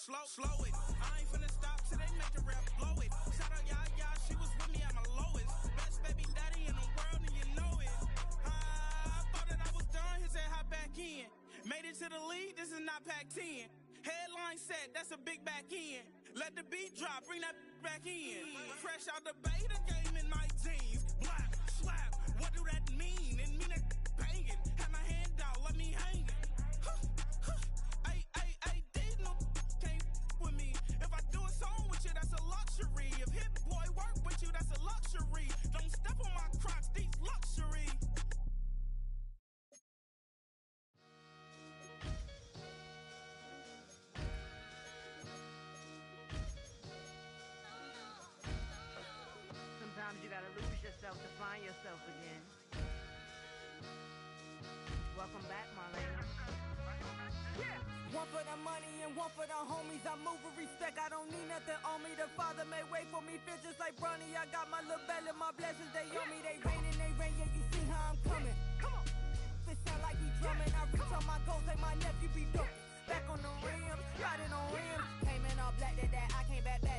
slow it. I ain't finna stop till they make the rap blow it. Shout out y'all, she was with me at my lowest. Best baby daddy in the world, and you know it. I thought that I was done, he said hop back in. Made it to the league, this is not Pac-10. Headline set, that's a big back end. Let the beat drop, bring that back in. Fresh out the beta game in my jeans. Blap, slap, what do that mean? It mean that banging. Had my hand out, let me hang it. These no can't with me. If I do a song with you, that's a luxury. If Hit Boy work with you, that's a luxury. Don't step on my Crocs, these luxury. Sometimes you gotta lose yourself to find yourself again. Welcome back, Marlena. Yeah. One for the money and one for the homies. I move with respect, I don't need nothing on me. The Father made way for me, fit just like Bronny. I got my little belly, my blessings, they on me. They rain and they rain, yeah, you see how I'm coming. Come on. It sound like he drumming. I reach on my goals like my nephew be dope. Back on the rims, riding on rims. Came in all black to that, I came back to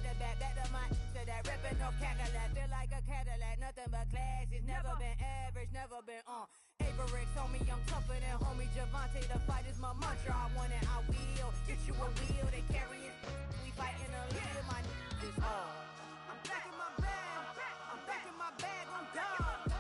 my to that ripping no Cadillac. Feel like a Cadillac, nothing but class. It's never been average, never been on. Averix on me, I'm tougher than homie Javante. The fight is my mantra, I want it, I will. Get you a wheel, they carry it. We fighting a little, my is all. I'm back in my bag, I'm back in my bag, I'm done.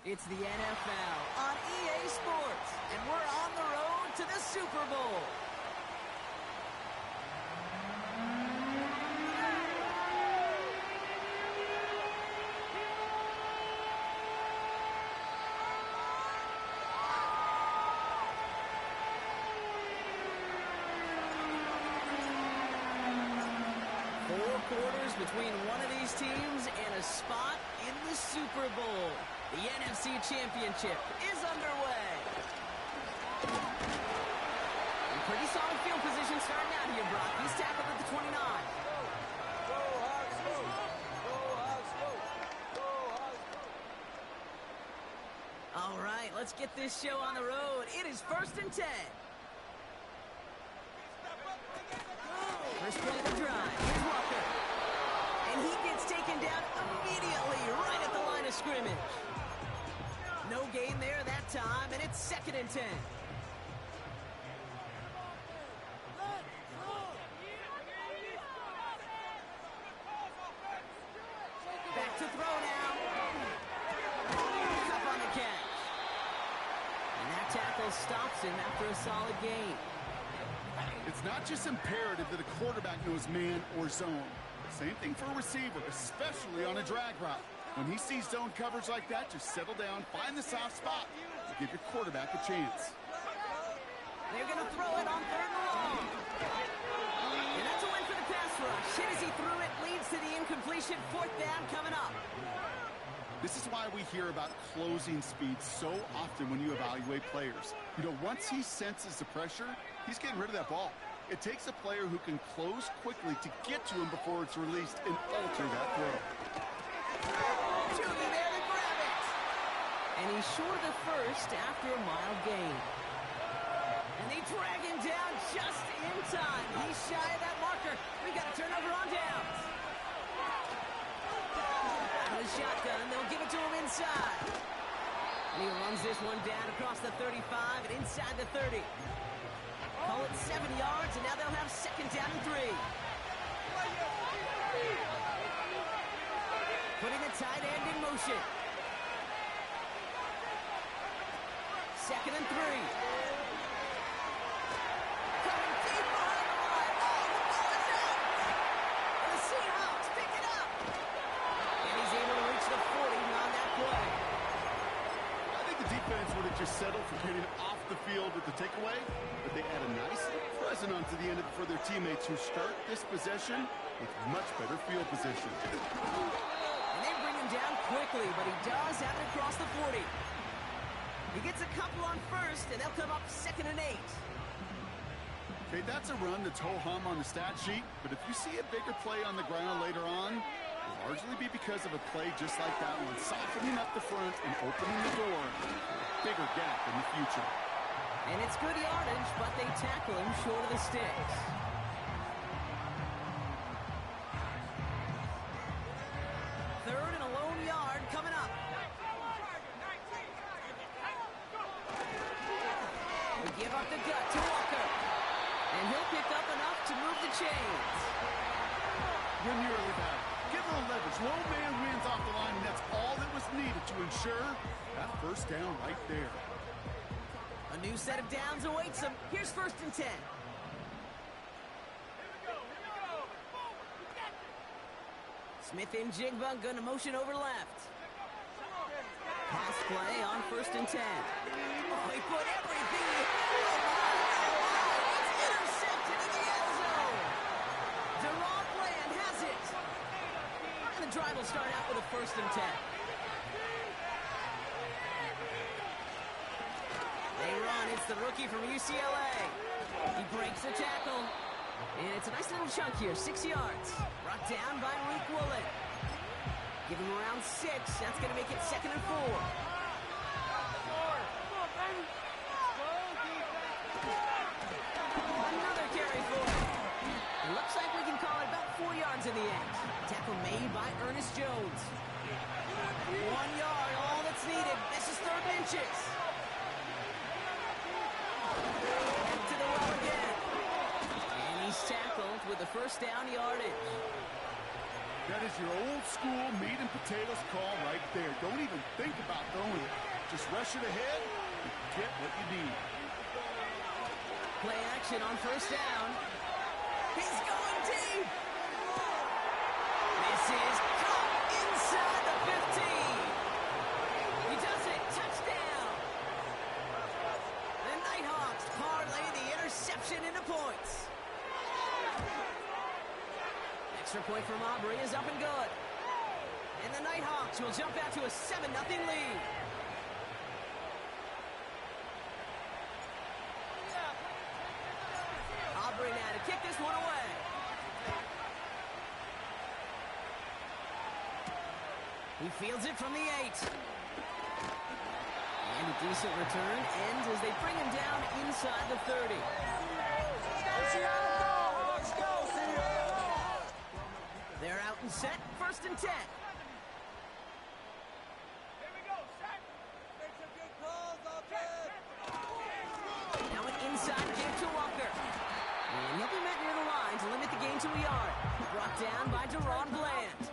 It's the NFL on EA Sports, and we're on the road to the Super Bowl. Quarters between one of these teams and a spot in the Super Bowl. The NFC Championship is underway. In pretty solid field position starting out here, Brock. He's tackled at the 29. Go Hawks, go! Go Hawks, go! Go Hawks, go! All right, let's get this show on the road. It is 1st and 10. First play of the drive. Here's Walker. And he gets taken down immediately right at the line of scrimmage. No gain there that time, and it's 2nd and 10. Back to throw now. Up on the catch. And that tackle stops him after a solid gain. It's not just imperative that a quarterback knows man or zone. Same thing for a receiver, especially on a drag route. When he sees zone coverage like that, just settle down, find the soft spot, and give your quarterback a chance. They're going to throw it on 3rd and long. And that's a win for the pass rush. Hit as he threw it, leads to the incompletion. 4th down coming up. This is why we hear about closing speed so often when you evaluate players. You know, once he senses the pressure, he's getting rid of that ball. It takes a player who can close quickly to get to him before it's released and alter that throw. Judy there to grab it. And he's short of the first after a mild gain. And they drag him down just in time. He's shy of that marker. We got a turnover on downs. Out of the shotgun, they'll give it to him inside. And he runs this one down across the 35 and inside the 30. Call it 7 yards, and now they'll have 2nd down and 3. Putting the tight end in motion. 2nd and 3. Coming deep behind the line. Oh, the ball is out! And the Seahawks pick it up. And he's able to reach the 40 on that play. I think the defense would have just settled for getting off the field with the takeaway, but they add a nice present onto the end of it for their teammates who start this possession with much better field position. And they bring him down quickly, but he does have it across the 40. He gets a couple on 1st, and they'll come up 2nd and 8. Okay, that's a run that's ho-hum on the stat sheet, but if you see a bigger play on the ground later on, Largely be because of a play just like that one, softening up the front and opening the door. Bigger gap in the future. And it's good yardage, but they tackle him short of the sticks. Third and a lone yard coming up. We give up the gut to Walker. And he'll pick up enough to move the chains. You're nearly back. Give her a leverage. Low man wins off the line, and that's all that was needed to ensure that first down right there. A new set of downs awaits him. Here's 1st and 10. Smith and Jigba gonna motion over left. Pass play on 1st and 10. Oh, he put everything he had. It's intercepted in the end zone. Deron Bland has it. And the drive will start out with a 1st and 10. They run. It's the rookie from UCLA. He breaks the tackle. And it's a nice little chunk here, 6 yards. Brought down by Malik Woolen. Give him around 6. That's going to make it 2nd and 4. Another carry for him. It looks like we can call it about 4 yards in the end. Tackle made by Ernest Jones. 1 yard, all that's needed. This is 3rd and inches. To the well again. And he's tackled with the 1st down yardage. That is your old school meat and potatoes call right there. Don't even think about throwing it. Just rush it ahead and get what you need. Play action on 1st down. He's going deep. This is caught inside the 15. He does it. Touchdown. The Nighthawks parlay the interception into points. Extra point from Aubrey is up and good. And the Nighthawks will jump out to a 7-0 lead. Aubrey now to kick this one away. He fields it from the 8. And a decent return ends as they bring him down inside the 30. They're out and set, 1st and 10. Now an inside give to Walker. And he'll be met near the line to limit the gain to a yard. Brought down by Deron Bland.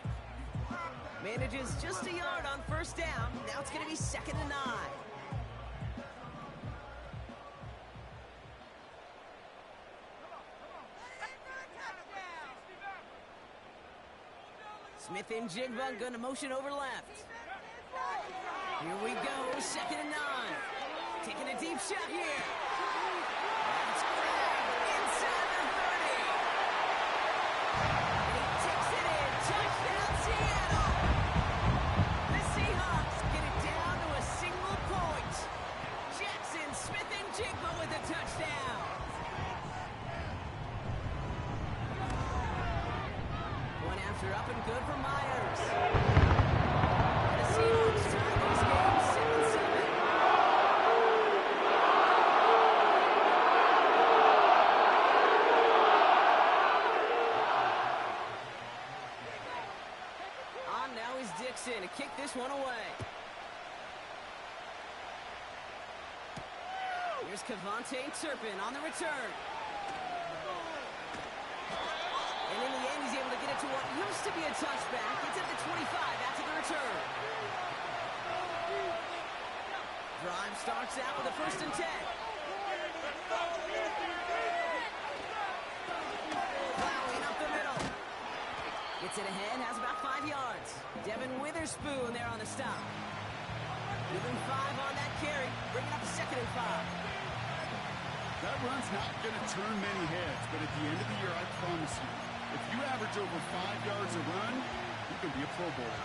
Manages just a yard on 1st down. Now it's going to be 2nd and 9. Smith and Jigba going to motion over left. Here we go, 2nd and 9. Taking a deep shot here. That's grabbed inside the 30. And he takes it in. Touchdown, Seattle. The Seahawks get it down to a single point. Jackson, Smith and Jigba with a touchdown. Up and good for Myers. The Seahawks tie this game 7-7. On now is Dixon to kick this one away. Here's Cavante Turpin on the return. And in the end, he's able to get it to what used to be a touchback. It's at the 25 after the return. Drive starts out with a 1st and 10. Plowing up the middle. Gets it ahead, has about 5 yards. Devin Witherspoon there on the stop. Give him 5 on that carry, bringing up 2nd and 5. That run's not going to turn many heads, but at the end of the year, I promise you, if you average over 5 yards a run, you can be a Pro Bowler.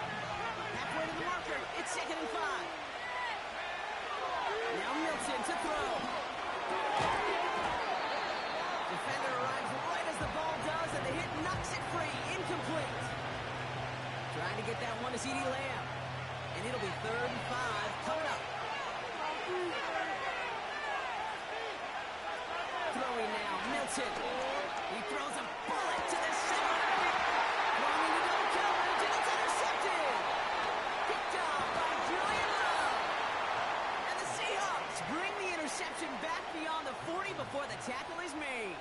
Halfway to the marker, it's 2nd and 5. Now Milton to throw. Defender arrives right as the ball does, and the hit knocks it free. Incomplete. 3rd and 5 coming up. Throwing now, Milton. He throws a bullet to the center. Throwing into double coverage, and it's intercepted. Picked off by Julian Love. And the Seahawks bring the interception back beyond the 40 before the tackle is made.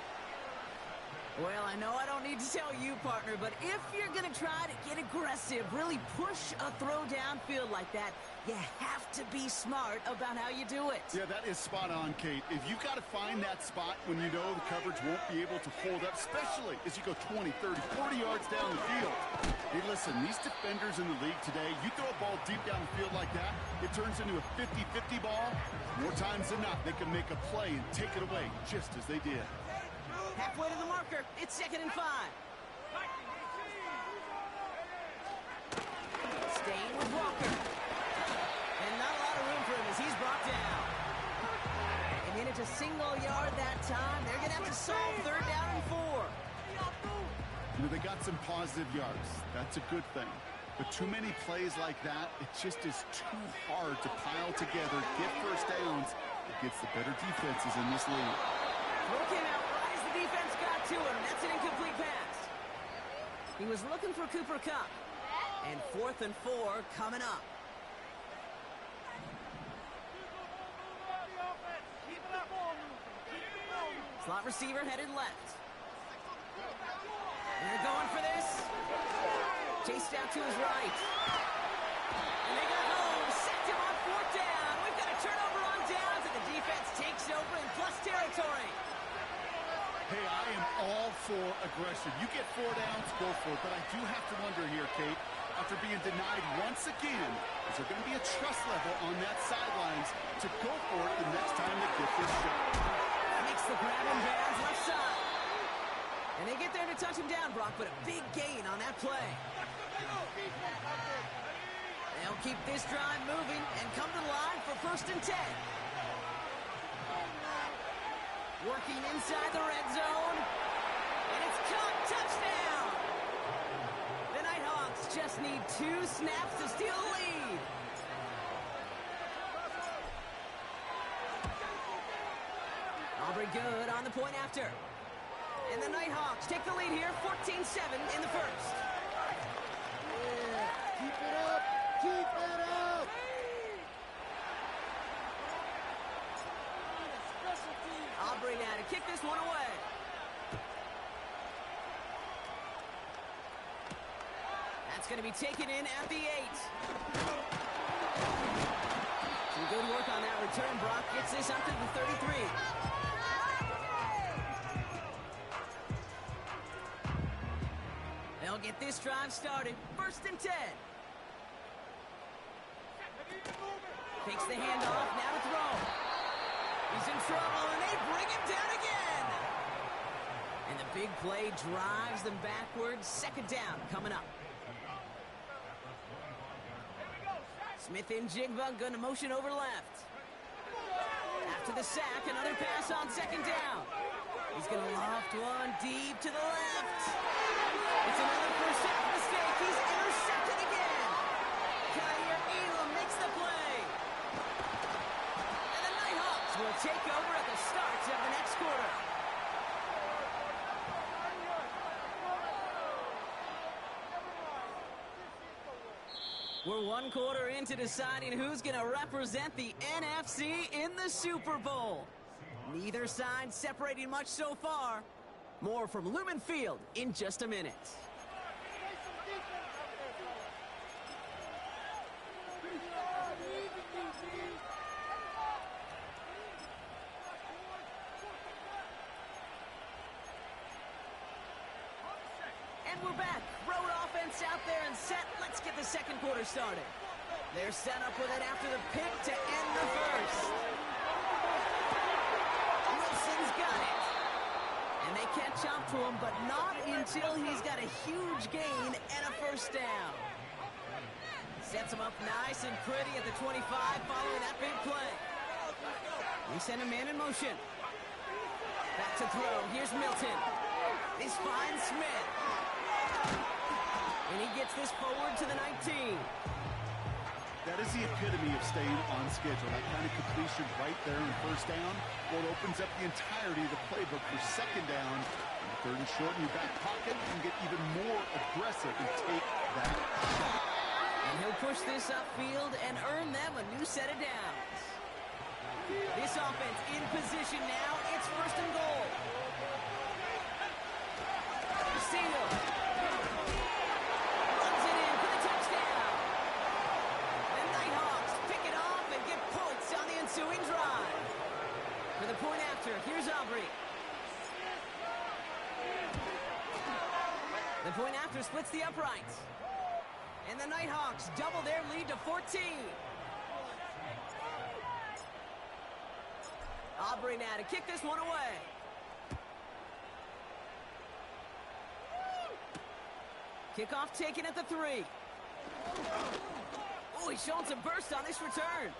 Well, I know I don't need to tell you, partner, but if you're going to try to get aggressive, really push a throw downfield like that, you have to be smart about how you do it. Yeah, that is spot on, Kate. If you've got to find that spot when you know the coverage won't be able to hold up, especially as you go 20, 30, 40 yards down the field. Hey, listen, these defenders in the league today, you throw a ball deep down the field like that, it turns into a 50-50 ball. More times than not, they can make a play and take it away just as they did. Halfway to the marker. It's 2nd and 5. Staying with Walker. And not a lot of room for him as he's brought down. And then it's a single yard that time. They're going to have to solve 3rd down and 4. You know, they got some positive yards. That's a good thing. But too many plays like that, it just is too hard to pile together, get first downs against the better defenses in this league. Throw came out right as the defense got to him. That's an incomplete pass. He was looking for Cooper Kupp. And 4th and 4 coming up. Slot receiver headed left. And they're going for this. Chased out to his right. And they got home. Sacked him on 4th down. We've got a turnover on downs, and the defense takes over in plus territory. Hey, I am all for aggression. You get 4 downs, go for it. But I do have to wonder here, Kate, after being denied once again, is there going to be a trust level on that sidelines to go for it the next time they get this shot? Makes the grab and bounds left side. And they get there to touch him down, Brock, but a big gain on that play. They'll keep this drive moving and come to the line for 1st and 10. Working inside the red zone. And it's caught. Touchdown! The Nighthawks just need 2 snaps to steal the lead. Aubrey good on the point after. And the Nighthawks take the lead here, 14-7 in the 1st. Yeah, keep it up! Keep it up! Aubrey now to kick this one away. That's going to be taken in at the 8. Some good work on that return. Brock gets this up to the 33. They'll get this drive started. 1st and 10. Takes the handoff, now to throw. He's in trouble, and they bring him down again. And the big play drives them backwards. 2nd down coming up. Smith in Jigba, going to motion over left. After the sack, another pass on 2nd down. He's going to loft one deep to the left. It's another first half mistake. He's intercepted again. Kyer Elam makes the play. And the Nighthawks will take over at the start of the next quarter. We're 1 quarter into deciding who's going to represent the NFC in the Super Bowl. Neither side separating much so far. More from Lumen Field in just a minute. And we're back. Road offense out there and set. Let's get the 2nd quarter started. They're set up with it after the pick to end the 1st. Wilson's got it. And they catch up to him, but not until he's got a huge gain and a 1st down. Sets him up nice and pretty at the 25 following that big play. They send a man in motion. Back to throw. Here's Milton. This finds Smith. And he gets this forward to the 19. That is the epitome of staying on schedule. That kind of completion right there on first down. Well, it opens up the entirety of the playbook for second down. And third and short in your back pocket, you can get even more aggressive and take that shot. And he'll push this upfield and earn them a new set of downs. This offense in position now. It's first and goal. Steele runs it in for the touchdown. The Nighthawks pick it off and get points on the ensuing drive. For the point after, here's Aubrey. The point after splits the uprights. And the Nighthawks double their lead to 14. Aubrey now to kick this one away. Kickoff taken at the 3. Oh, he's showing some burst on this return.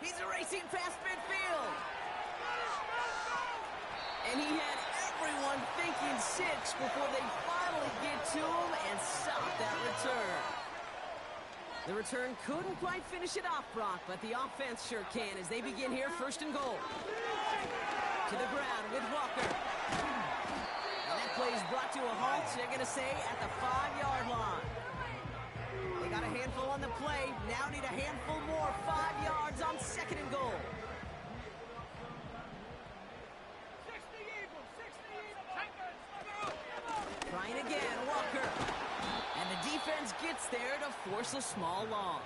He's racing past midfield. And he had everyone thinking 6 before they finally get to him and stop that return. The return couldn't quite finish it off, Brock, but the offense sure can as they begin here first and goal. To the ground with Walker. And that play is brought to a halt, they're going to say, at the 5-yard line. They got a handful on the play, now need a handful more, 5 yards on second and goal. Trying again, Walker. And the defense gets there to force a small loss.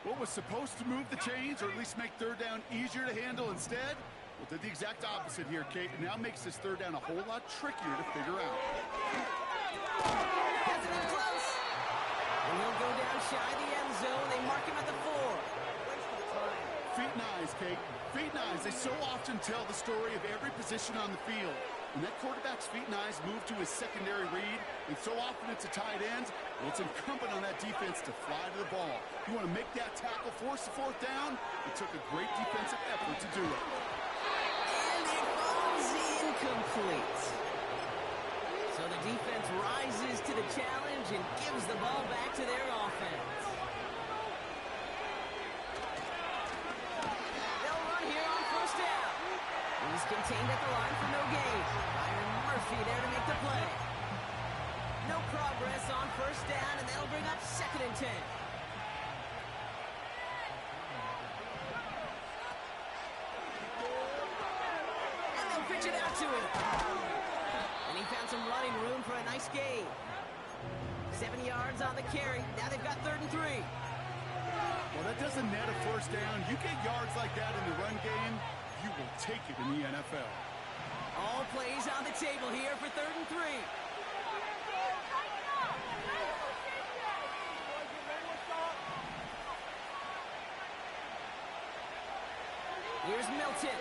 What was supposed to move the chains, or at least make third down easier to handle instead? Well, did the exact opposite here, Kate. It now makes this third down a whole lot trickier to figure out. Has it in close. And he'll go down shy of the end zone. They mark him at the 4. Feet and eyes, Kate. Feet and eyes. They so often tell the story of every position on the field. When that quarterback's feet and eyes move to his secondary read, and so often it's a tight end, well, it's incumbent on that defense to fly to the ball. You want to make that tackle, force the fourth down? It took a great defensive effort to do it. And it falls incomplete. So the defense rises to the challenge and gives the ball back to their offense. They'll run here on first down. He's contained at the line for no gain. Byron Murphy there to make the play. No progress on first down, and that'll bring up second and 10. And they'll pitch it out to him. And he found some running room for a nice gain. 7 yards on the carry. Now they've got third and 3. Well, that doesn't net a first down. You get yards like that in the run game, you will take it in the NFL. All plays on the table here for third and 3. Here's Milton.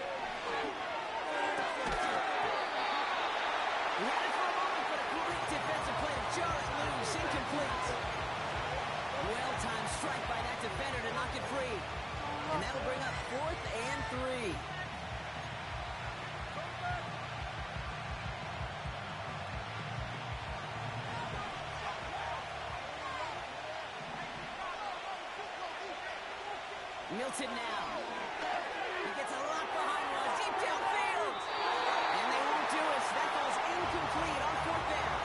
He had it for a moment, but a great defensive play to jar it loose, incomplete. Well-timed strike by that defender to knock it free. And that'll bring up 4th and 3. Milton now. He gets a lot behind one, deep downfield. And they won't do it. So that ball's incomplete on 4th down.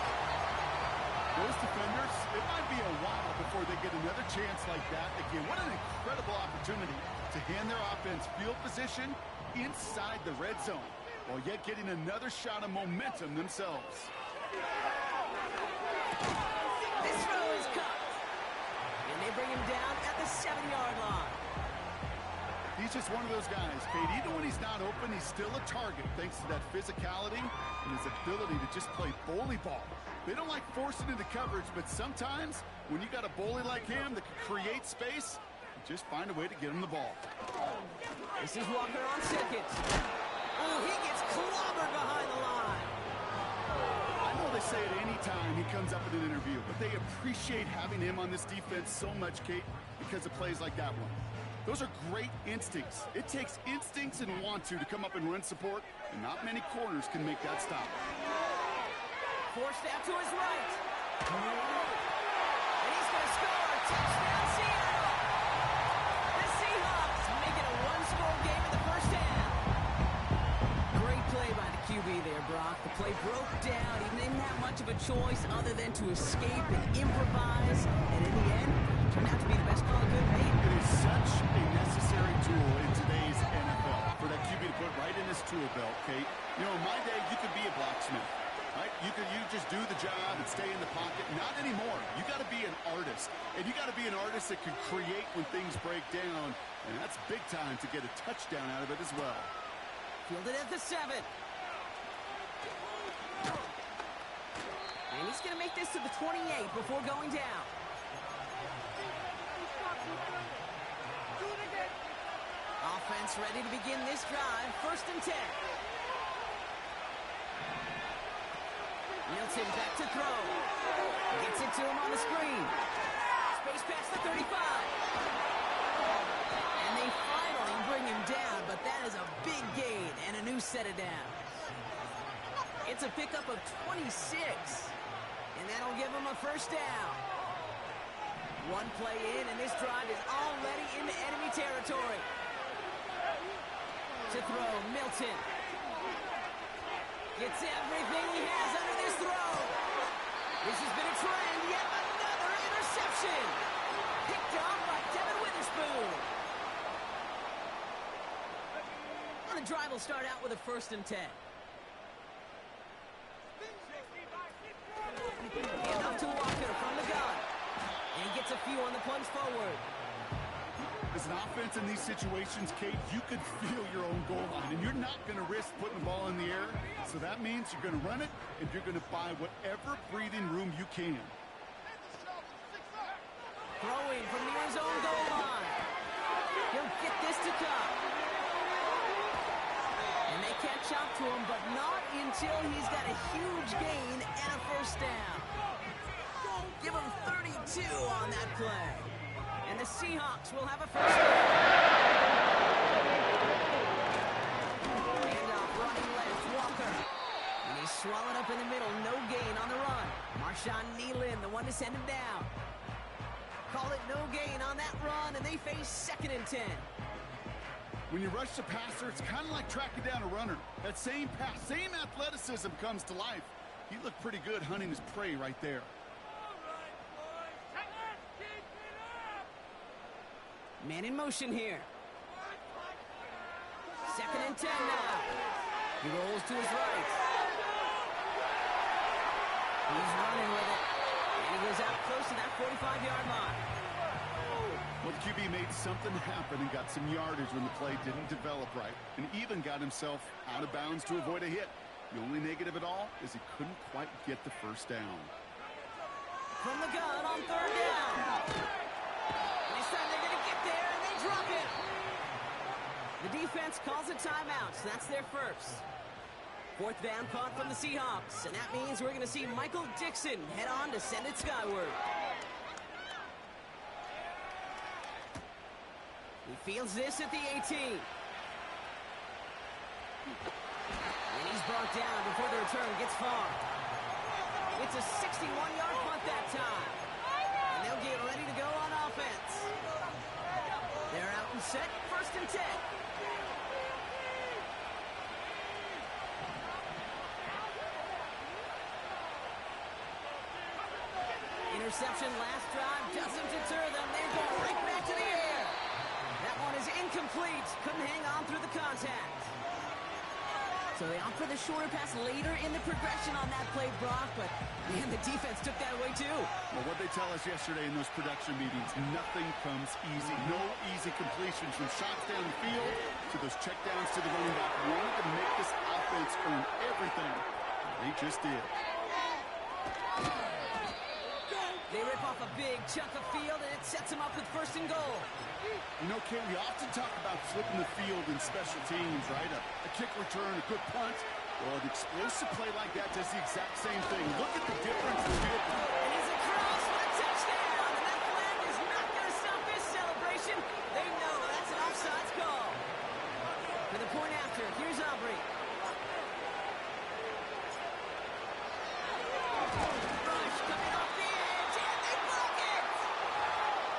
Those defenders, it might be a while before they get another chance like that again. What an incredible opportunity to hand their offense field position inside the red zone, while yet getting another shot of momentum themselves. This throw is cut. And they bring him down at the 7-yard line. He's just one of those guys, Kate. Even when he's not open, he's still a target thanks to that physicality and his ability to just play bully ball. They don't like forcing into coverage, but sometimes when you got a bully like him that can create space, you just find a way to get him the ball. This is Walker on second. Oh, he gets clobbered behind the line. I know they say it any time he comes up in an interview, but they appreciate having him on this defense so much, Kate, because of plays like that one. Those are great instincts. It takes instincts and want to come up and run support, and not many corners can make that stop. Forced out to his right. And he's going to score. Touchdown, Seattle. broke down. He didn't have much of a choice other than to escape and improvise. And in the end, turned out to be the best call it could be. It is such a necessary tool in today's NFL for that QB to put right in his tool belt, Kate. You know, in my day, you could be a blacksmith, right? You just do the job and stay in the pocket. Not anymore. You got to be an artist. And you got to be an artist that can create when things break down. And that's big time to get a touchdown out of it as well. Fielded at the 7. And he's going to make this to the 28 before going down. Offense ready to begin this drive. 1st and 10. Milton back to throw. Gets it to him on the screen. Space past the 35. And they finally bring him down, but that is a big gain and a new set of downs. It's a pickup of 26, and that'll give him a 1st down. One play in, and this drive is already into enemy territory. To throw, Milton. Gets everything he has under this throw. This has been a trend. Yet another interception. Picked off by Devin Witherspoon. The drive will start out with a 1st and 10. Hand off to Walker from the gun. And he gets a few on the plunge forward. As an offense in these situations, Kate, you could feel your own goal line, and you're not going to risk putting the ball in the air. So that means you're going to run it, and you're going to buy whatever breathing room you can. Throwing from near his own goal line. He'll get this to Cup. And they catch up to him, but not until he's got a huge gain and a 1st down. Give him 32 on that play. And the Seahawks will have a 1st down. Handoff running left, Walker. And he's swallowed up in the middle. No gain on the run. Marshawn Nealon, the one to send him down. Call it no gain on that run, and they face 2nd and 10. When you rush the passer, it's kind of like tracking down a runner. That same pass, same athleticism comes to life. He looked pretty good hunting his prey right there. Man in motion here. 2nd and 10 now. He rolls to his right. He's running with it. And he goes out close to that 45-yard line. Well, the QB made something happen and got some yardage when the play didn't develop right. And even got himself out of bounds to avoid a hit. The only negative at all is he couldn't quite get the 1st down. From the gun on 3rd down. This time they're going to get there, and they drop it. The defense calls a timeout, so that's their 1st. 4th down punt from the Seahawks, and that means we're going to see Michael Dixon head on to send it skyward. He fields this at the 18. And he's brought down before the return gets far. It's a 61-yard punt that time. And they'll get ready to go on offense. They're out and set, 1st and 10. Interception last drive doesn't deter them. They're going right back to the air. That one is incomplete. Couldn't hang on through the contact. So they opt for the shorter pass later in the progression on that play, Brock, but man, the defense took that away too. Well, what they tell us yesterday in those production meetings, nothing comes easy. No easy completions from shots down the field to those checkdowns to the running back. Wanted to make this offense earn everything. They just did. They rip off a big chunk of field, and it sets them up with 1st and goal. You know, Ken, we often talk about flipping the field in special teams, right? A kick return, a good punt. Well, an explosive play like that does the exact same thing. Look at the difference in field. And he's across for a touchdown, and that flag is not going to stop this celebration. They know that's an offsides call. For the point after, here's Aubrey. Rush coming off the edge, and they block it!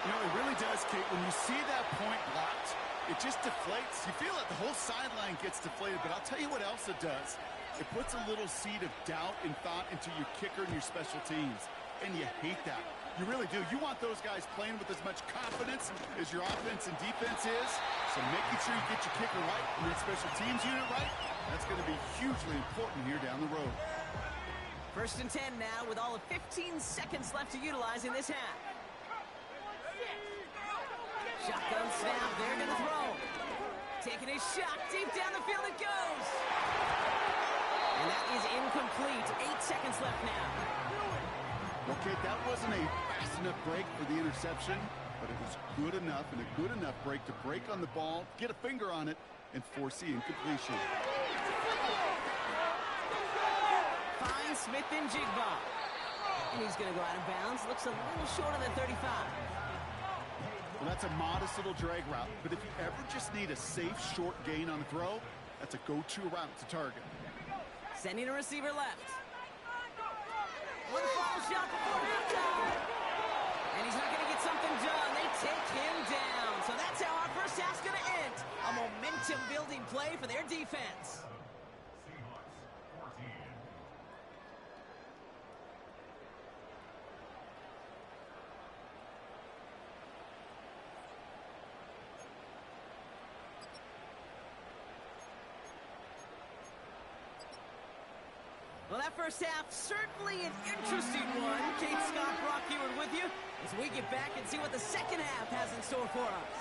You know, it really does, Kate. When you see that point blocked, it just deflates. You feel like the whole sideline gets deflated, but I'll tell you what else it does. It puts a little seed of doubt and thought into your kicker and your special teams. And you hate that. You really do. You want those guys playing with as much confidence as your offense and defense is. So making sure you get your kicker right and your special teams unit right, that's going to be hugely important here down the road. 1st and 10 now with all of 15 seconds left to utilize in this half. Shotgun snap. They're going to throw. Taking his shot. Deep down the field it goes. And that is incomplete. 8 seconds left now. Okay, that wasn't a fast enough break for the interception, but it was good enough and a good enough break to break on the ball, get a finger on it, and force the incompletion. Finds Smith and Jigba. And he's going to go out of bounds. Looks a little short of the 35. Well, that's a modest little drag route, but if you ever just need a safe, short gain on the throw, that's a go-to route to target. Sending a receiver left. One fall shot before halftime. And he's not going to get something done. They take him down. So that's how our first half's going to end. A momentum-building play for their defense. Well, that first half, certainly an interesting one. Kate Scott, Brock Ewart with you as we get back and see what the second half has in store for us.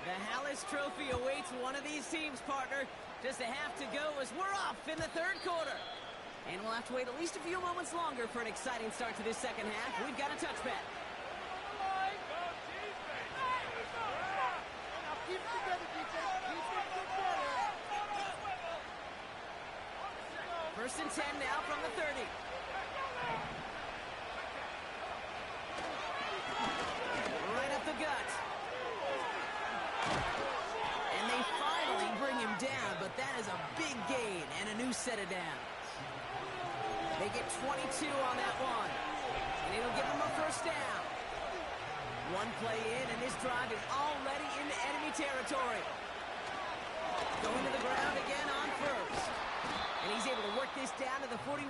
The Hallis Trophy awaits one of these teams, partner. Just a half to go as we're off in the 3rd quarter. And we'll have to wait at least a few moments longer for an exciting start to this second half. We've got a touchback. First and 10 now from the 30. Right up the gut. And they finally bring him down, but that is a big gain and a new set of downs. They get 22 on that one. And it'll give them a first down. One play in, and this drive is already into enemy territory. Going to the ground again on first. And he's able to work this down to the 41.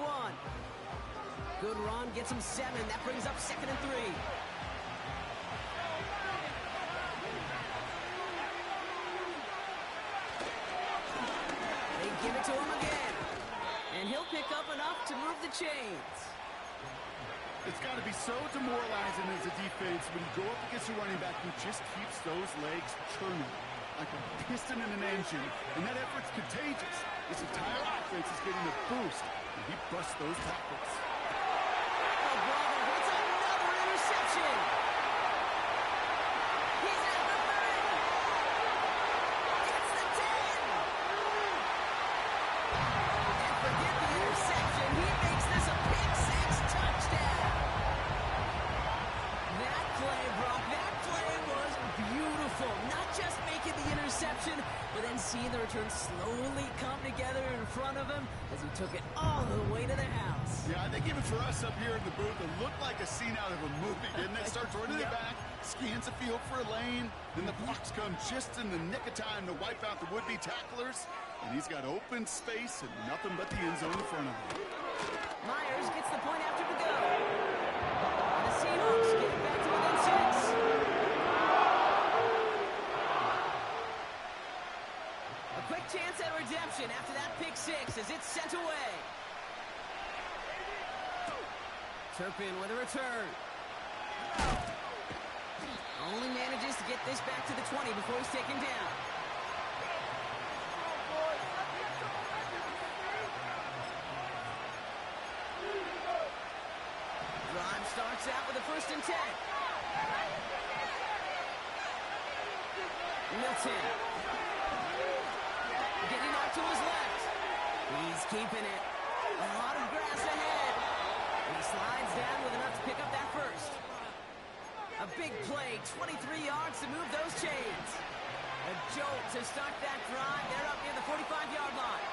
Good run, gets him 7. That brings up 2nd and 3. They give it to him again. And he'll pick up enough to move the chains. It's got to be so demoralizing as a defense when you go up against a running back who just keeps those legs churning like a piston in an engine, and that effort's contagious. This entire offense is getting a boost, and he busts those tackles. Oh, brother, it's another interception. He's at the 30. It's the 10. And forget the interception. He makes this a pick-6 touchdown. That play, Brock, that play was beautiful. Not just making the interception, but then seeing the return slowly come together in front of him as he took it all the way to the house. Yeah, I think even for us up here in the booth, it looked like a scene out of a movie, didn't it? Starts running it back, scans the field for a lane, then the blocks come just in the nick of time to wipe out the would-be tacklers, and he's got open space and nothing but the end zone in front of him. Myers gets the point after the go. And the Seahawks get it back to within 6. A quick chance at redemption after that pick-6 as it's sent away. Turpin with a return. Only manages to get this back to the 20 before he's taken down. Drive starts out with a 1st and 10. Milton. Getting out to his left. He's keeping it. A lot of grass ahead. And he slides down with enough to pick up that first. A big play, 23 yards to move those chains. A jolt to start that drive. They're up near the 45-yard line.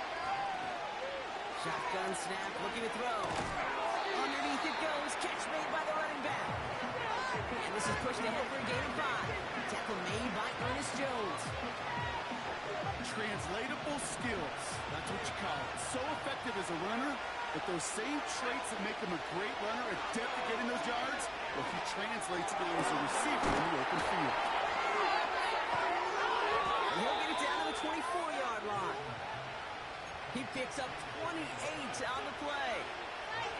Shotgun snap, looking to throw. Underneath it goes. Catch made by the running back. And this is pushed ahead for a gain of 5. Tackle made by Ernest Jones. Translatable skills. That's That's what you call it. So effective as a runner, but those same traits that make him a great runner, adept at getting those yards, well, he translates it down as a receiver in the open field. And he'll get it down to the 24-yard line. He picks up 28 on the play,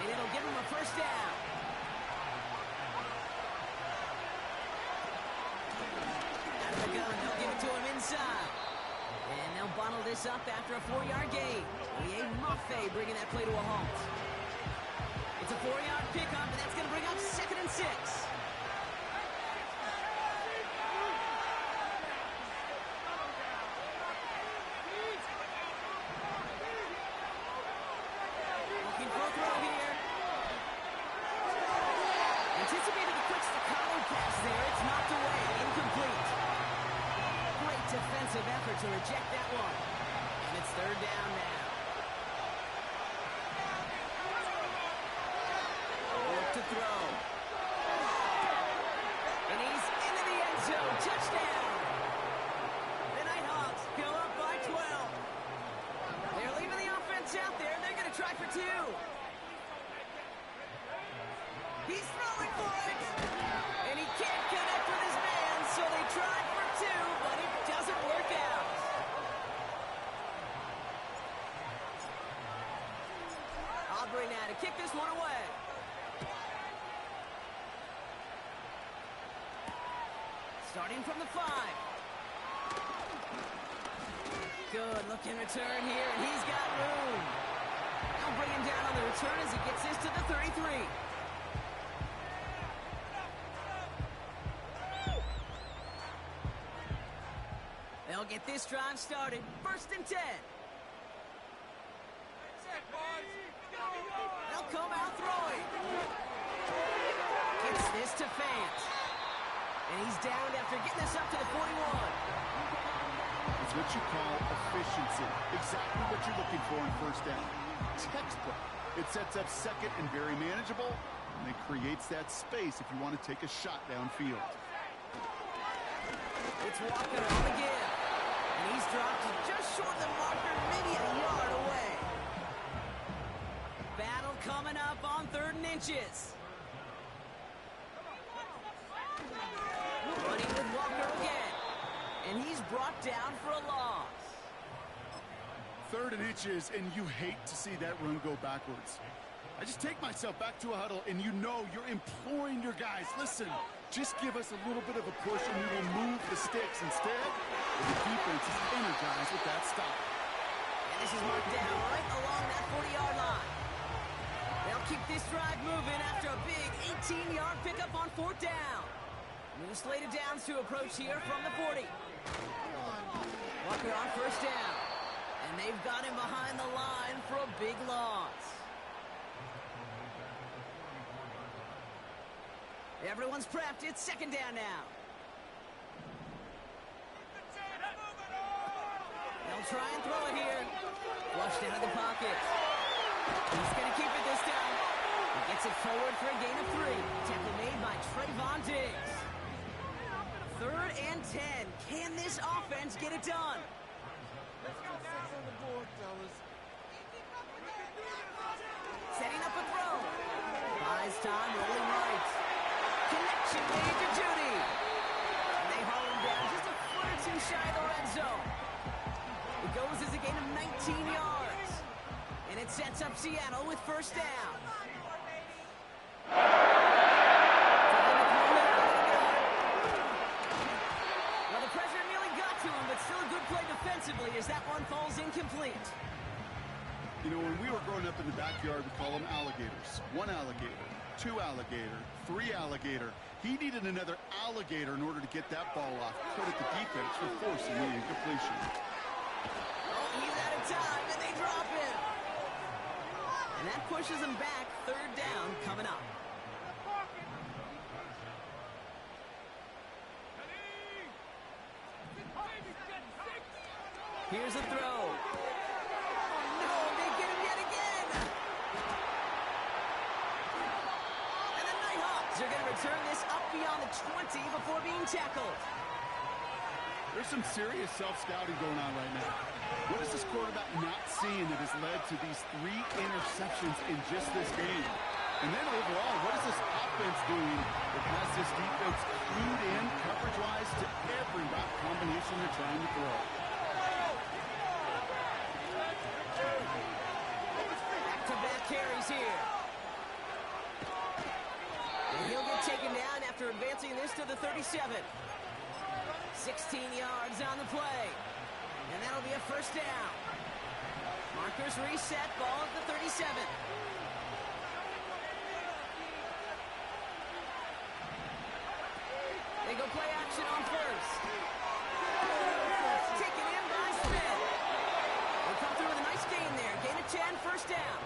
and it'll give him a first down. Out of the gun, they'll give it to him inside. And they'll bundle this up after a 4-yard gain. Liam Maffei bringing that play to a halt. It's a 4-yard pickup, and that's going to bring up 2nd and 6. Looking for a throw here. Anticipated the quick staccato pass there. It's knocked away. Incomplete. Great defensive effort to reject that one. And it's 3rd down now. Work to throw. And he's into the end zone. Touchdown. The Nighthawks go up by 12. They're leaving the offense out there. They're going to try for 2. He's throwing for it. And he can't connect with his man, so they tried for 2, but it doesn't work out. Aubrey now to kick this one away. Starting from the 5. Good looking return here, and he's got room. They'll bring him down on the return as he gets this to the 33. They'll get this drive started. 1st and 10. They'll come out throwing. Gets this to Fant. And he's down after getting this up to the 41. It's what you call efficiency. Exactly what you're looking for in 1st down. Textbook. It sets up 2nd and very manageable, and it creates that space if you want to take a shot downfield. It's Walker on the give. And he's dropped to just short of the marker, maybe a yard away. Battle coming up on 3rd and inches. Running with Walker again. And he's brought down for a loss. 3rd and inches, and you hate to see that run go backwards. I just take myself back to a huddle, and you know you're imploring your guys, listen, just give us a little bit of a push, and we will move the sticks. Instead, the defense is energized with that stop. And this is marked down right along that 40-yard line. They'll keep this drive moving after a big 18-yard pickup on 4th down. New slated downs to approach here from the 40. Walker on 1st down. And they've got him behind the line for a big loss. Everyone's prepped. It's 2nd down now. They'll try and throw it here. Flushed out of the pocket. He's going to keep it this time. He gets it forward for a gain of 3. Tackle made by Trayvon Diggs. 3rd and 10. Can this offense get it done? Setting up a throw. Buys time, rolling right. Connection made to Judy. And they haul him down just a foot or 2 shy of the red zone. It goes as a gain of 19 yards. And it sets up Seattle with 1st down. Well, the pressure nearly got to him, but still a good play defensively as that one falls incomplete. You know, when we were growing up in the backyard, we call them alligators. 1 alligator, 2 alligator, 3 alligator. He needed another alligator in order to get that ball off. Credit the defense for forcing the incompletion. Oh, he's out of time, and they drop him. And that pushes him back. 3rd down coming up. Here's a throw. They're going to return this up beyond the 20 before being tackled. There's some serious self-scouting going on right now. What is this quarterback not seeing that has led to these 3 interceptions in just this game? And then overall, what is this offense doing that has this defense clued in coverage-wise to every route combination they're trying to throw? Back-to-back carries here. And he'll get taken down after advancing this to the 37. 16 yards on the play. And that'll be a first down. Markers reset, ball at the 37. They go play action on first. Taken in by Smith. They come through with a nice gain there. Gain of 10, first down.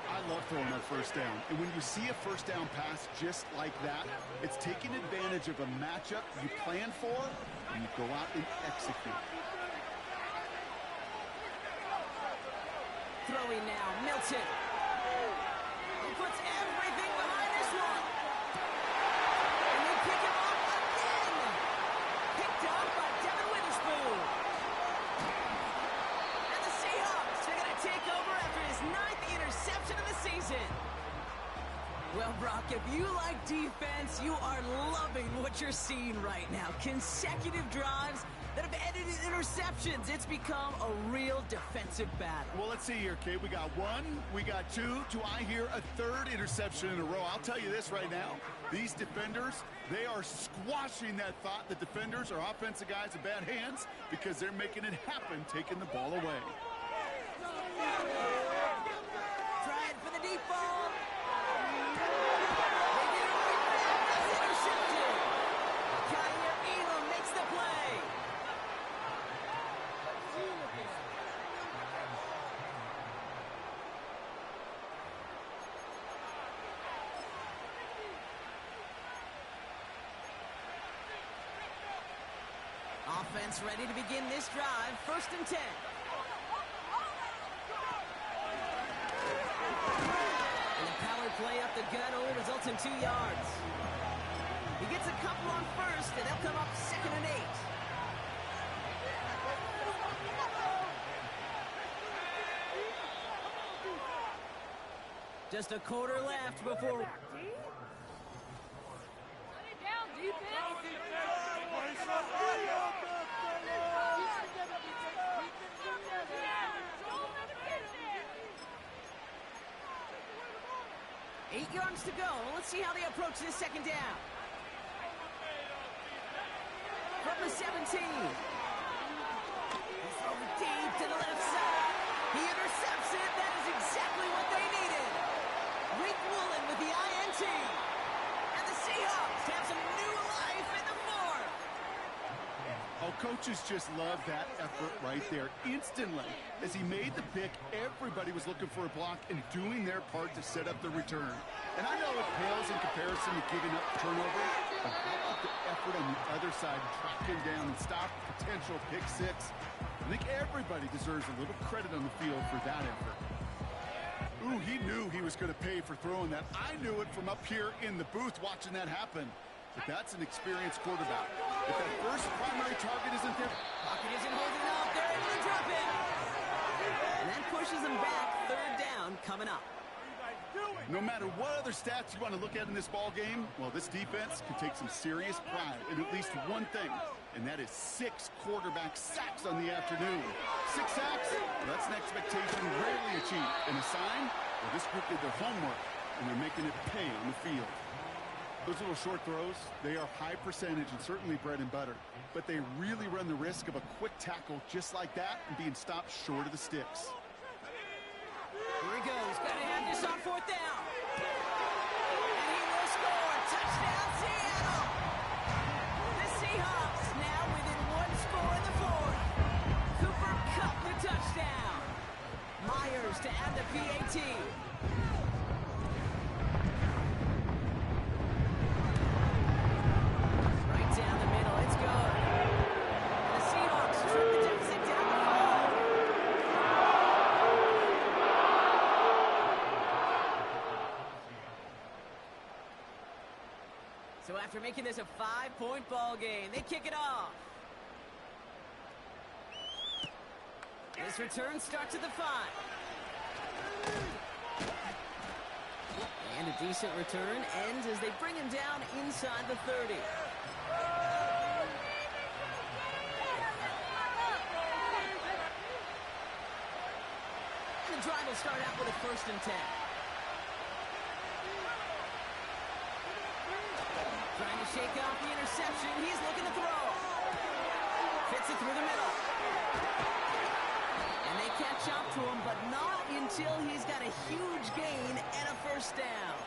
I love throwing our first down. And when you see a first down pass just like that, it's taking advantage of a matchup you plan for, and you go out and execute. Throwing now, Milton. He puts everything behind this one. And they pick him up again. Picked up by Devin Witherspoon. And the Seahawks are going to take over after his 9th interception of the season. Well, Brock, if you like defense, you are loving what you're seeing right now. Consecutive drives that have ended in interceptions. It's become a real defensive battle. Well, let's see here, Kate. We got 1, we got 2. Do I hear a 3rd interception in a row? I'll tell you this right now. These defenders, they are squashing that thought that defenders are offensive guys in bad hands because they're making it happen, taking the ball away. Trying for the deep ball. They get it right back. That's intercepted. Kyer Elam makes the play. Offense ready to begin this drive. 1st and 10. And the power play up the gut only results in 2 yards. He gets a couple on first, and they'll come up 2nd and 8. Just a quarter left before... Eight yards to go. Let's see how they approach this 2nd down. From the 17. He's over deep to the left side. He intercepts it. That is exactly what they needed. Rick Woolen with the INT. And the Seahawks have some new life in the 4th. Oh, coaches just love that effort right there. Instantly, as he made the pick, everybody was looking for a block and doing their part to set up the return. And I know it pales in comparison to giving up the turnover, but how about the effort on the other side, tracking down and stop potential pick 6? I think everybody deserves a little credit on the field for that effort. Ooh, he knew he was going to pay for throwing that. I knew it from up here in the booth watching that happen. But that's an experienced quarterback. If that first primary target isn't there... Pocket isn't holding up. They're able to drop it. And that pushes them back. 3rd down coming up. No matter what other stats you want to look at in this ball game, well, this defense can take some serious pride in at least one thing, and that is 6 quarterback sacks on the afternoon. 6 sacks? Well, that's an expectation rarely achieved. And a sign? Well, this group did their homework, and they're making it pay on the field. Those little short throws, they are high percentage and certainly bread and butter, but they really run the risk of a quick tackle just like that and being stopped short of the sticks. Here he goes. Got to have this on 4th down. And he will score. Touchdown, Seattle. The Seahawks now within 1 score in the 4th. Cooper Kupp the touchdown. Myers to add the PAT. Right down the middle. It's good. And the Seahawks trim the deficit down to 5. So after making this a 5-point ball game, they kick it off. This return starts at the 5. And a decent return ends as they bring him down inside the 30. And the drive will start out with a 1st and 10. Trying to shake off the interception. He's looking to throw. Fits it through the middle. And they catch up to him, but not until he's got a huge gain and a 1st down.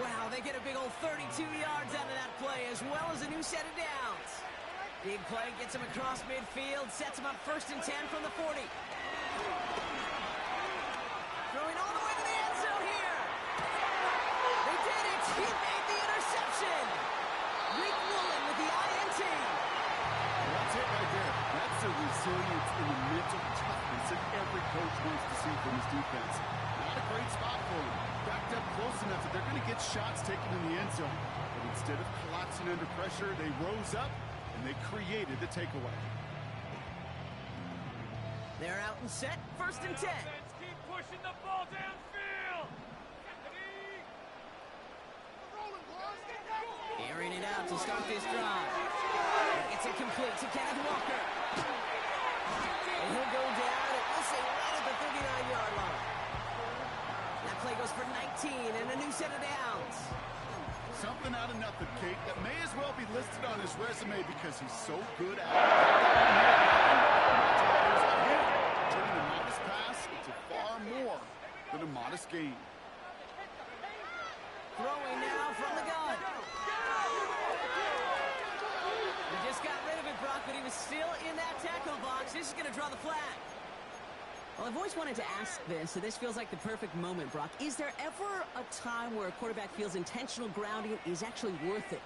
Wow, they get a big old 32 yards out of that play, as well as a new set of downs. Big play gets him across midfield, sets him up 1st and 10 from the 40. Throwing all the way to the end zone here. They did it. He made the interception. Rick Woolen with the INT. That's it right there. That's the resilience and the mental toughness that every coach wants to see from his defense. Not a great spot for him. Backed up close enough that they're going to get shots taken in the end zone. But instead of collapsing under pressure, they rose up and they created the takeaway. They're out and set. 1st and 10. Keep pushing the ball downfield. Airing it out to start this drive. It's incomplete to Kenneth Walker. And he'll go down, and we'll say right at the 39-yard line. That play goes for 19 and a new set of downs. Something out of nothing, Kate, that may as well be listed on his resume because he's so good at it. Turning a modest pass into far more than a modest gain. Throwing now from the gun. He just got rid of it, Brock, but he was still in that tackle box. This is going to draw the flag. Well, I've always wanted to ask this, so this feels like the perfect moment, Brock. Is there ever a time where a quarterback feels intentional grounding is actually worth it?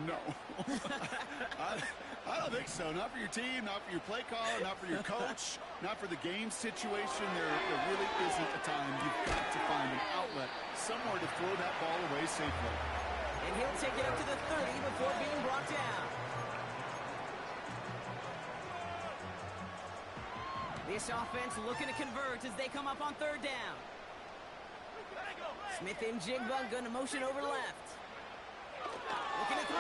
No. I don't think so. Not for your team, not for your play caller, not for your coach, not for the game situation. There really isn't a time. You've got to find an outlet, somewhere to throw that ball away safely. And he'll take it up to the 30 before being brought down. This offense looking to convert as they come up on 3rd down. Smith and Jigba going to motion over left. Looking to throw.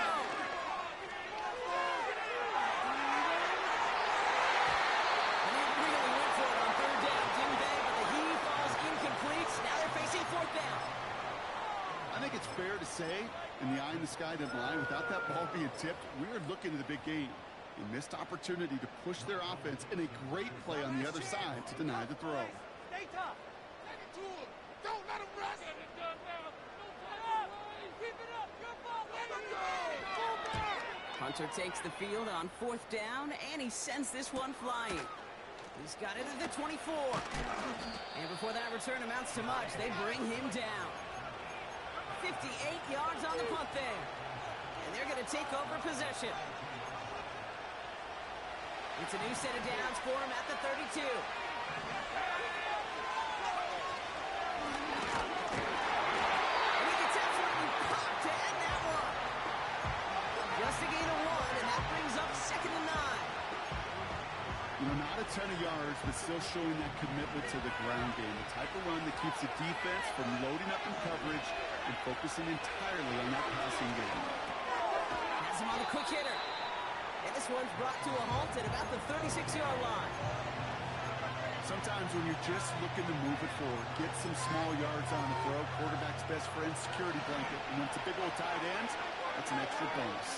And they really went for it on 3rd down, didn't they? But the heave falls incomplete. Now they're facing 4th down. I think it's fair to say, in the eye in the sky line, without that ball being tipped, we are looking at a big game. A missed opportunity to push their offense and a great play on the other side to deny the throw. Stay tough. Send it to him. Don't let him rest. Get it done now. Keep it up. Good ball. Let him go. Hunter takes the field on 4th down, and he sends this one flying. He's got it at the 24. And before that return amounts to much, they bring him down. 58 yards on the punt there. And they're going to take over possession. It's a new set of downs for him at the 32. And he gets absolutely popped to end that one. Just a gain of 1, and that brings up 2nd and 9. You know, not a ton of yards, but still showing that commitment to the ground game. The type of run that keeps the defense from loading up in coverage and focusing entirely on that passing game. Has him on the quick hitter. And this one's brought to a halt at about the 36-yard line. Sometimes when you're just looking to move it forward, get some small yards on the throw, quarterback's best friend, security blanket. And when it's a big old tight end, that's an extra bonus.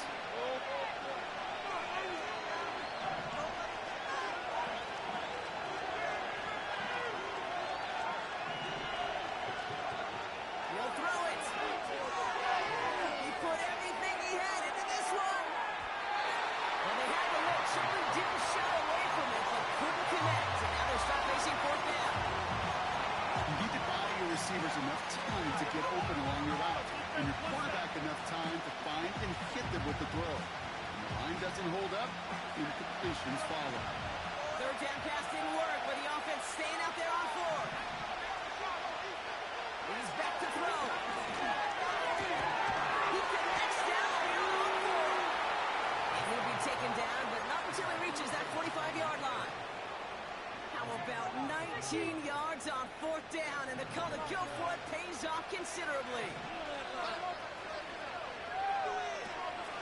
He'll throw it. He put everything he had into this one. Well, they had the look. Shelby didn't shy away from it, but couldn't connect. And now they'll start facing 4th down. You need to buy your receivers enough time to get open along your route, and your quarterback enough time to find and hit them with the throw. When the line doesn't hold up, incompletions follow. 3rd down pass didn't work, but the offense staying out there on 4. He's back to throw. He connects down here on 4. And he'll be taken down, but not until he reaches that 45-yard line. 17 yards on 4th down, and the call to go for it pays off considerably.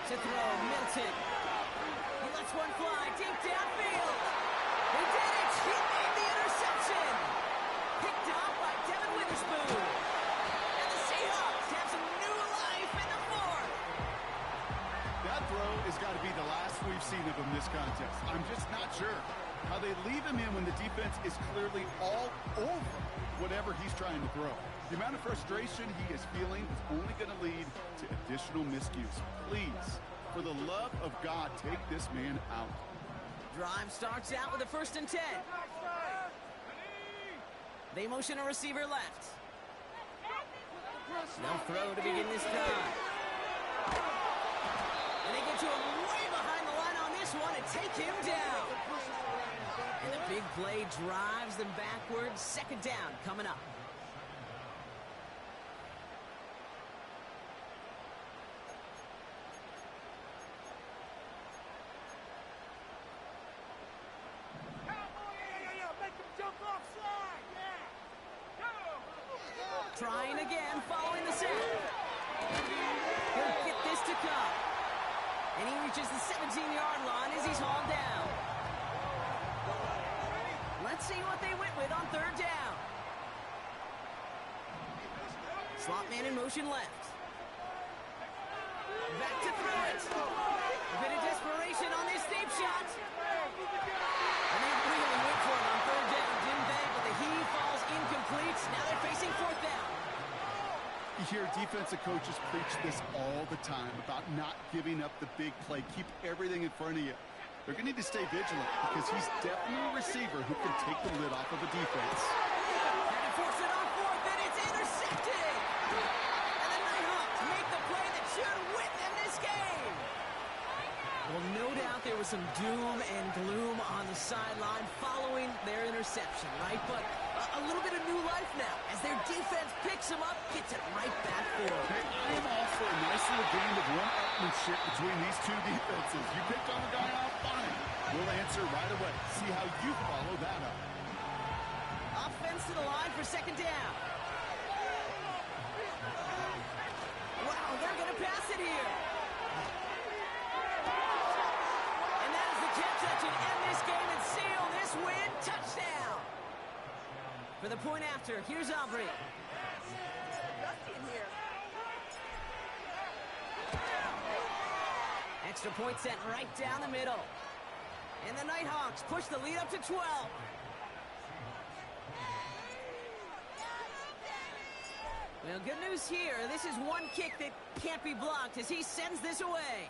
To throw, Milton. He lets one fly deep downfield. He did it! He made the interception! Picked off by Devin Witherspoon. And the Seahawks have some new life in the 4th. That throw has got to be the last we've seen of him this contest. I'm just not sure how they leave him in when the defense is clearly all over whatever he's trying to throw. The amount of frustration he is feeling is only going to lead to additional miscues. Please, for the love of God, take this man out. Drive starts out with a 1st and 10. They motion a receiver left. No throw to begin this time. And they get to him way behind the line on this one and take him down. And the big play drives them backwards. 2nd down coming up. Trying again, following the sack. He'll get this to come. And he reaches the 17-yard line as he's hauled down. Let's see what they went with on 3rd down. Slot man in motion left. Back to throw it. A bit of desperation on this deep shot. And they really went for it on 3rd down, didn't they? But the heave falls incomplete. Now they're facing 4th down. You hear defensive coaches preach this all the time about not giving up the big play. Keep everything in front of you. They're going to need to stay vigilant because he's definitely a receiver who can take the lid off of a defense. And he forces it on 4th, and it's intercepted. And the Nighthawks make the play that should win them this game. Well, no doubt there was some doom and gloom on the sideline following their interception, right? But a little bit of new life now as their defense picks them up, gets it right back for them. Hey, I am all for a nice little game of one-upmanship between these two defenses. You picked on a guy out, fine. We'll answer right away. See how you follow that up. Offense to the line for 2nd down. Wow, they're going to pass it here. And that is the catch that should end this game and seal this win. Touchdown. For the point after, here's Aubrey. Extra point sent right down the middle. And the Nighthawks push the lead up to 12. Well, good news here. This is one kick that can't be blocked as he sends this away.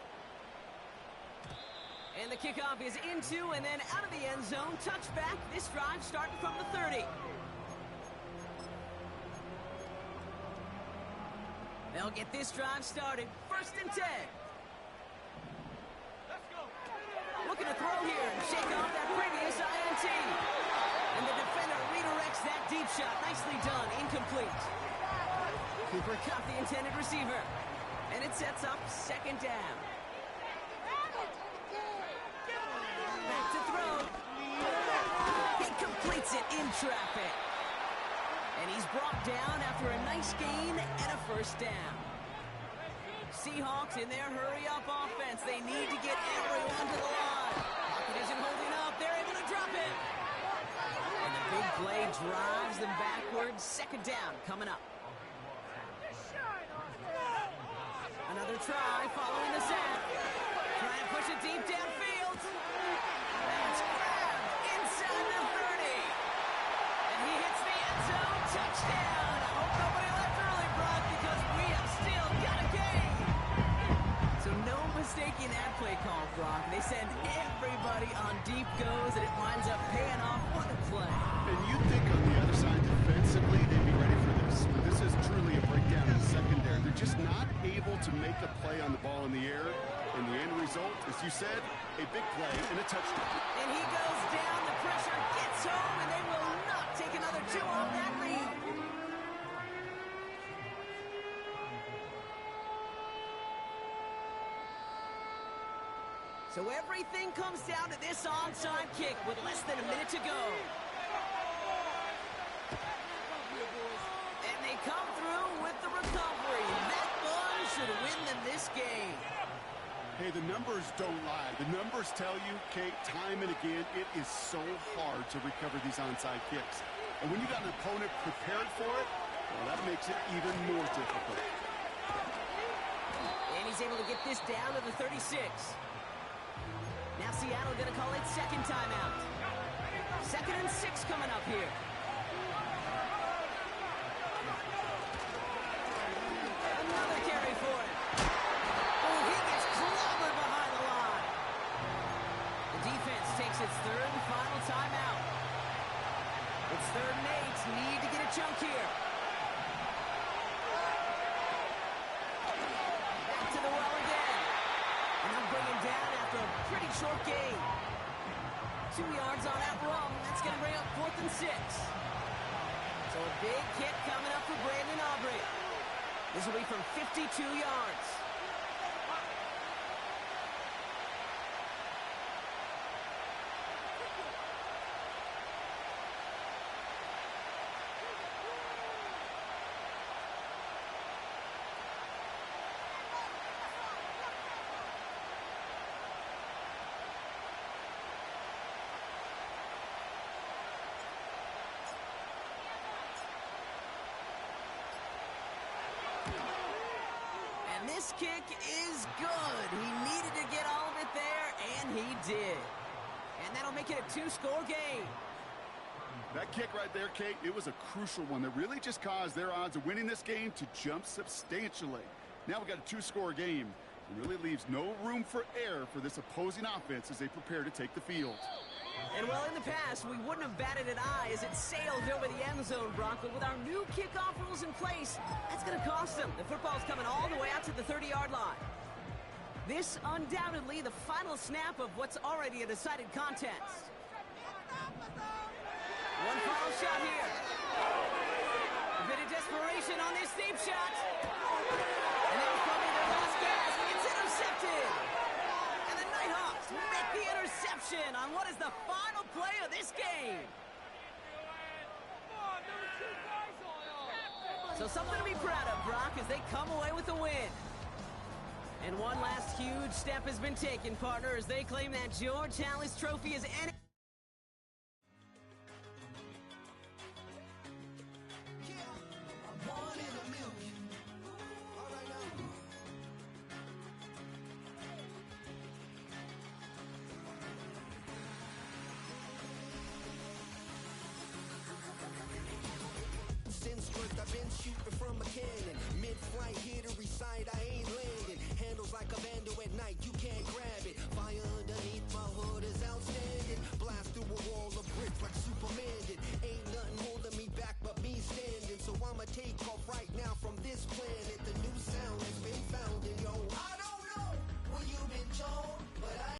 And the kickoff is into and then out of the end zone. Touchback. This drive starting from the 30. They'll get this drive started. 1st and 10. Looking to throw here and shake off that previous INT. And the defender redirects that deep shot. Nicely done. Incomplete. Cooper caught the intended receiver. And it sets up 2nd down. Back to throw. He completes it in traffic. And he's brought down after a nice gain and a 1st down. Seahawks in their hurry-up offense. They need to get everyone to the line. Pocket isn't holding up. They're able to drop it. And the big play drives them backwards. 2nd down coming up. Another try following the sack. Trying to push it deep downfield. That's grabbed inside the 30. And he hits the end zone. Touchdown. I hope nobody left early, Brock, because we have still got a game. So no mistaking that play call, Brock. They send everybody on deep goes, and it winds up paying off. What a play. And you'd think on the other side defensively they'd be ready for this. But this is truly a breakdown in the secondary. They're just not able to make a play on the ball in the air. And the end result, as you said, a big play and a touchdown. And he goes down, the pressure gets home, and they will not take another 2 off that lead. So everything comes down to this onside kick with less than a minute to go. Hey, the numbers don't lie. The numbers tell you, Kate, time and again, it is so hard to recover these onside kicks. And when you got an opponent prepared for it, well, that makes it even more difficult. And he's able to get this down to the 36. Now Seattle going to call it second timeout. 2nd and 6 coming up here. Another carry for him. Oh, he gets clobbered behind the line. The defense takes its 3rd and final timeout. It's 3rd and 8. Need to get a chunk here. Back to the well again. And they'll bring him down after a pretty short gain. 2 yards on that run. That's going to bring up 4th and 6. So a big kick coming up for Brandon Aubrey. This will be from 52 yards. And this kick is good. He needed to get all of it there, and he did. And that'll make it a 2-score game. That kick right there, Kate, it was a crucial one that really just caused their odds of winning this game to jump substantially. Now we got a 2-score game. It really leaves no room for error for this opposing offense as they prepare to take the field. And well, in the past, we wouldn't have batted an eye as it sailed over the end zone, Brock. But with our new kickoff rules in place, that's going to cost them. The football's coming all the way out to the 30-yard line. This undoubtedly the final snap of what's already a decided contest. One final shot here. A bit of desperation on this deep shot. And that was probably their last gasp. It's intercepted. And the Nighthawks make the interception on what is the final play of this game. So something to be proud of, Brock, as they come away with the win. And one last huge step has been taken, partner, as they claim that George Halas Trophy is